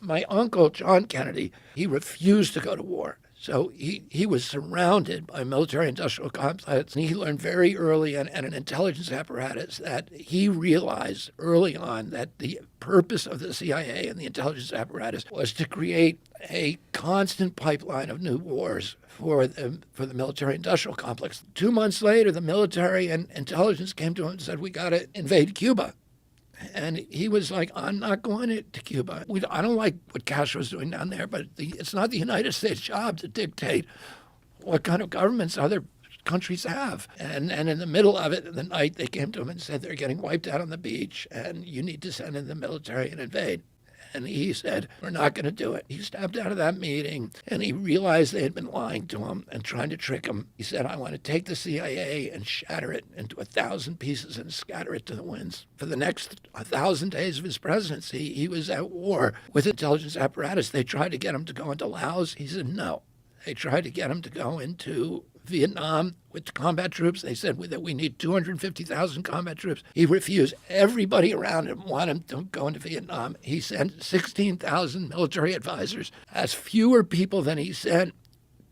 My uncle, John Kennedy, he refused to go to war. So he was surrounded by military-industrial complex, and he learned very early and an intelligence apparatus that he realized early on that the purpose of the CIA and the intelligence apparatus was to create a constant pipeline of new wars for the military-industrial complex. 2 months later, the military and intelligence came to him and said, "We got to invade Cuba." And he was like, "I'm not going to Cuba. I don't like what Castro's doing down there, but it's not the United States' job to dictate what kind of governments other countries have." And in the middle of it, in the night, they came to him and said, "They're getting wiped out on the beach, and you need to send in the military and invade." And he said, "We're not going to do it." He stepped out of that meeting, and he realized they had been lying to him and trying to trick him. He said, "I want to take the CIA and shatter it into 1,000 pieces and scatter it to the winds." For the next 1,000 days of his presidency, he was at war with the intelligence apparatus. They tried to get him to go into Laos. He said no. They tried to get him to go into Vietnam with combat troops. They said that we need 250,000 combat troops. He refused. Everybody around him wanted him to go into Vietnam. He sent 16,000 military advisors. That's fewer people than he sent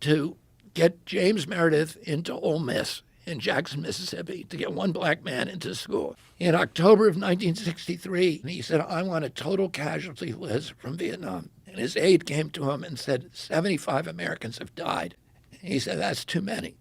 to get James Meredith into Ole Miss in Jackson, Mississippi, to get one black man into school. In October of 1963, he said, "I want a total casualty list from Vietnam." And his aide came to him and said, 75 Americans have died. He said, "That's too many."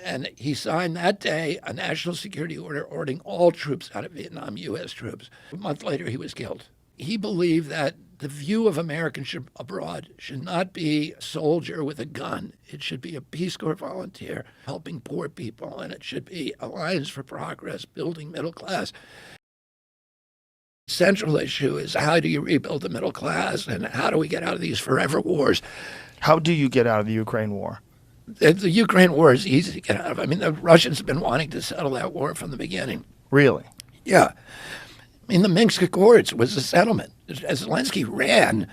And he signed that day a national security order ordering all troops out of Vietnam, U.S. troops. A month later, he was killed. He believed that the view of Americans abroad should not be a soldier with a gun. It should be a Peace Corps volunteer helping poor people, and it should be Alliance for Progress, building middle class. The central issue is, how do you rebuild the middle class, and how do we get out of these forever wars? How do you get out of the Ukraine war? The Ukraine war is easy to get out of. I mean, the Russians have been wanting to settle that war from the beginning. Really? Yeah. I mean, the Minsk Accords was a settlement. As Zelensky ran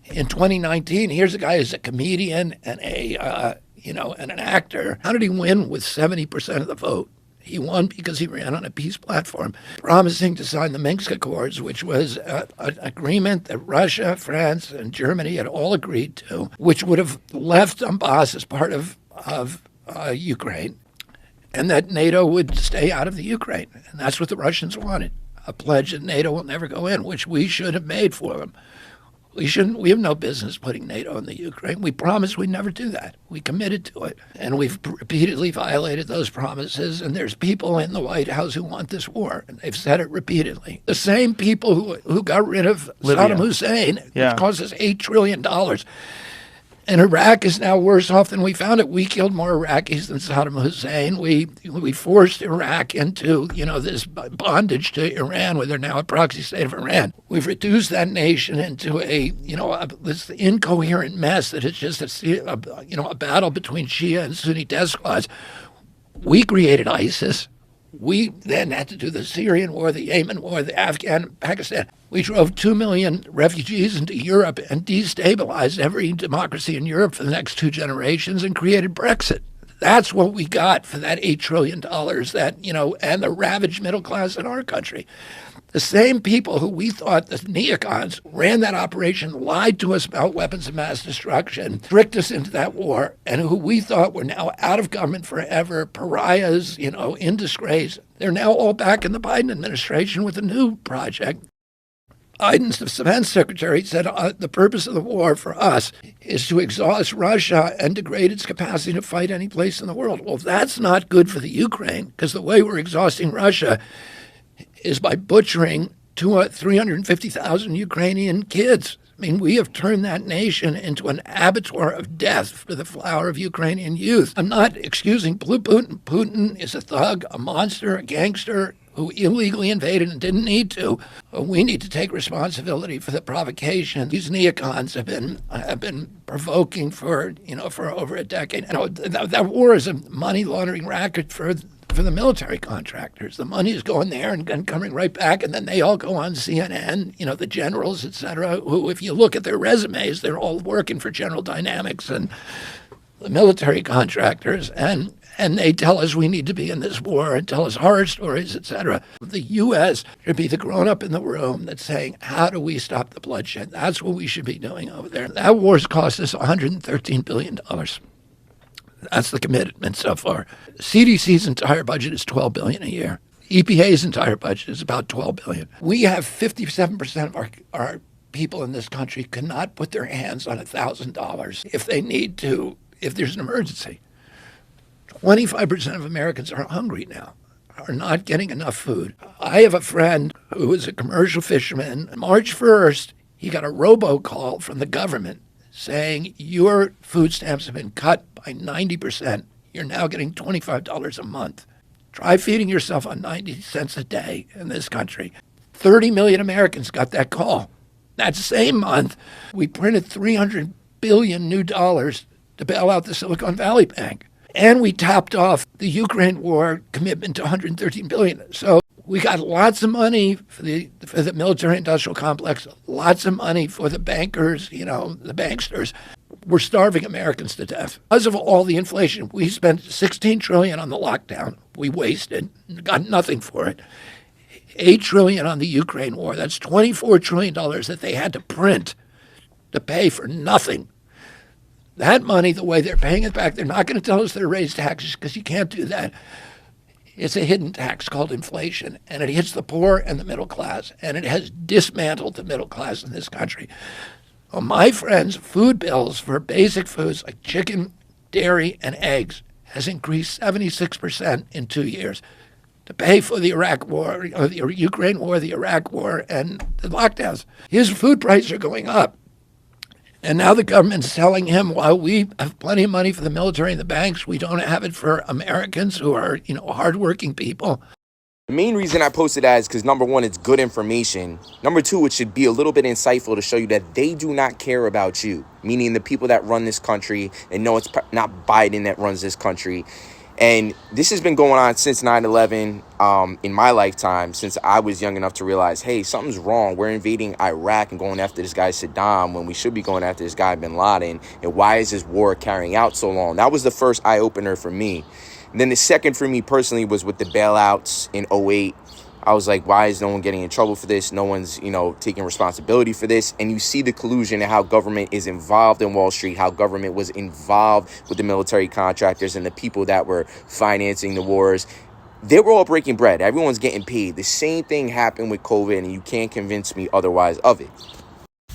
in 2019, here's a guy who's a comedian and and an actor. How did he win with 70% of the vote? He won because he ran on a peace platform, promising to sign the Minsk Accords, which was an agreement that Russia, France, and Germany had all agreed to, which would have left Donbass as part of Ukraine, and that NATO would stay out of the Ukraine. And that's what the Russians wanted, a pledge that NATO will never go in, which we should have made for them. We have no business putting NATO in the Ukraine. We promised we'd never do that. We committed to it. And we've repeatedly violated those promises. And there's people in the White House who want this war. And they've said it repeatedly. The same people who got rid of Libya. Saddam Hussein, Yeah. which cost us $8 trillion. And Iraq is now worse off than we found it. We killed more Iraqis than Saddam Hussein. We forced Iraq into, this bondage to Iran, where they're now a proxy state of Iran. We've reduced that nation into this incoherent mess that is just a battle between Shia and Sunni despots. We created ISIS. We then had to do the Syrian war, the Yemen war, the Afghan, Pakistan. We drove 2 million refugees into Europe and destabilized every democracy in Europe for the next 2 generations and created Brexit. That's what we got for that $8 trillion and the ravaged middle class in our country. The same people who we thought, the neocons, ran that operation, lied to us about weapons of mass destruction, tricked us into that war, and who we thought were now out of government forever, pariahs, in disgrace. They're now all back in the Biden administration with a new project. Biden's defense secretary said the purpose of the war for us is to exhaust Russia and degrade its capacity to fight any place in the world. Well, that's not good for the Ukraine, because the way we're exhausting Russia is by butchering 350,000 Ukrainian kids. I mean, we have turned that nation into an abattoir of death for the flower of Ukrainian youth. I'm not excusing Putin. Putin is a thug, a monster, a gangster who illegally invaded and didn't need to. We need to take responsibility for the provocation these neocons have been provoking for over a decade. That war is a money laundering racket for the military contractors. The money is going there and coming right back, and then they all go on CNN, the generals, et cetera, who, if you look at their resumes, they're all working for General Dynamics and the military contractors, and And they tell us we need to be in this war and tell us horror stories, etc. The U.S. should be the grown-up in the room that's saying, how do we stop the bloodshed? That's what we should be doing over there. That war's cost us $113 billion. That's the commitment so far. CDC's entire budget is $12 billion a year. EPA's entire budget is about $12 billion. We have 57% of our people in this country cannot put their hands on $1,000 if they need to, if there's an emergency. 25% of Americans are hungry now, are not getting enough food. I have a friend who is a commercial fisherman. March 1st, he got a robocall from the government saying, your food stamps have been cut by 90%. You're now getting $25 a month. Try feeding yourself on 90 cents a day in this country. 30 million Americans got that call. That same month, we printed $300 billion new dollars to bail out the Silicon Valley Bank. And we topped off the Ukraine war commitment to $113 billion. So we got lots of money for the military-industrial complex, lots of money for the bankers, the banksters. We're starving Americans to death. Because of all the inflation, we spent $16 trillion on the lockdown. We wasted, got nothing for it. $8 trillion on the Ukraine war. That's $24 trillion that they had to print to pay for nothing. That money, the way they're paying it back, they're not going to tell us they're raised taxes because you can't do that. It's a hidden tax called inflation, and it hits the poor and the middle class, and it has dismantled the middle class in this country. Well, my friends' food bills for basic foods like chicken, dairy, and eggs has increased 76% in 2 years to pay for the Iraq war, the Ukraine war, the Iraq war, and the lockdowns. His food prices are going up. And now the government's telling him, while we have plenty of money for the military and the banks, we don't have it for Americans who are, hardworking people. The main reason I posted that is because, number one, it's good information. Number two, it should be a little bit insightful to show you that they do not care about you, meaning the people that run this country, and no, it's not Biden that runs this country. And this has been going on since 9/11 in my lifetime, since I was young enough to realize, hey, something's wrong. We're invading Iraq and going after this guy Saddam when we should be going after this guy bin Laden. And why is this war carrying out so long? That was the first eye-opener for me. And then the second for me personally was with the bailouts in '08. I was like, why is no one getting in trouble for this? No one's, taking responsibility for this. And you see the collusion and how government is involved in Wall Street, how government was involved with the military contractors and the people that were financing the wars. They were all breaking bread. Everyone's getting paid. The same thing happened with COVID, and you can't convince me otherwise of it.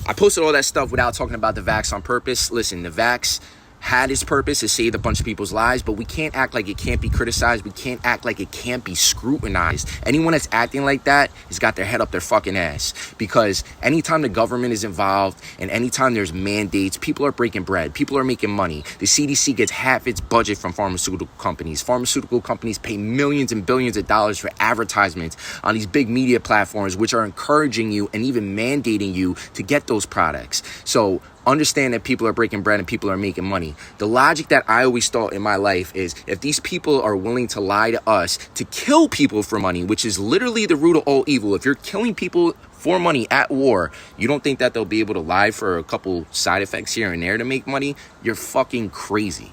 I posted all that stuff without talking about the vax on purpose. Listen, the vax had its purpose to save a bunch of people's lives, but we can't act like it can't be criticized. We can't act like it can't be scrutinized. Anyone that's acting like that has got their head up their fucking ass, because anytime the government is involved and anytime there's mandates, people are breaking bread. People are making money. The CDC gets half its budget from pharmaceutical companies. Pharmaceutical companies pay millions and billions of dollars for advertisements on these big media platforms, which are encouraging you and even mandating you to get those products. So understand that people are breaking bread and people are making money. The logic that I always thought in my life is, if these people are willing to lie to us to kill people for money, which is literally the root of all evil. If you're killing people for money at war, you don't think that they'll be able to lie for a couple side effects here and there to make money? You're fucking crazy.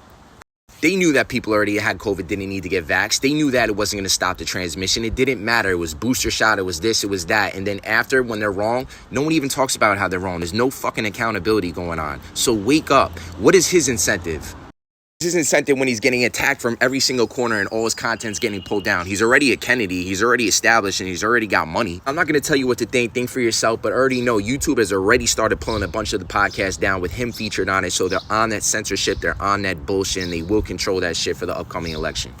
They knew that people already had COVID, didn't need to get vaxxed. They knew that it wasn't going to stop the transmission. It didn't matter. It was booster shot. It was this. It was that. And then after, when they're wrong, no one even talks about how they're wrong. There's no fucking accountability going on. So wake up. What is his incentive? His incentive when he's getting attacked from every single corner and all his content's getting pulled down. He's already a Kennedy. He's already established and he's already got money. I'm not going to tell you what to think for yourself, but I already know YouTube has already started pulling a bunch of the podcasts down with him featured on it. So they're on that censorship. They're on that bullshit, and they will control that shit for the upcoming election.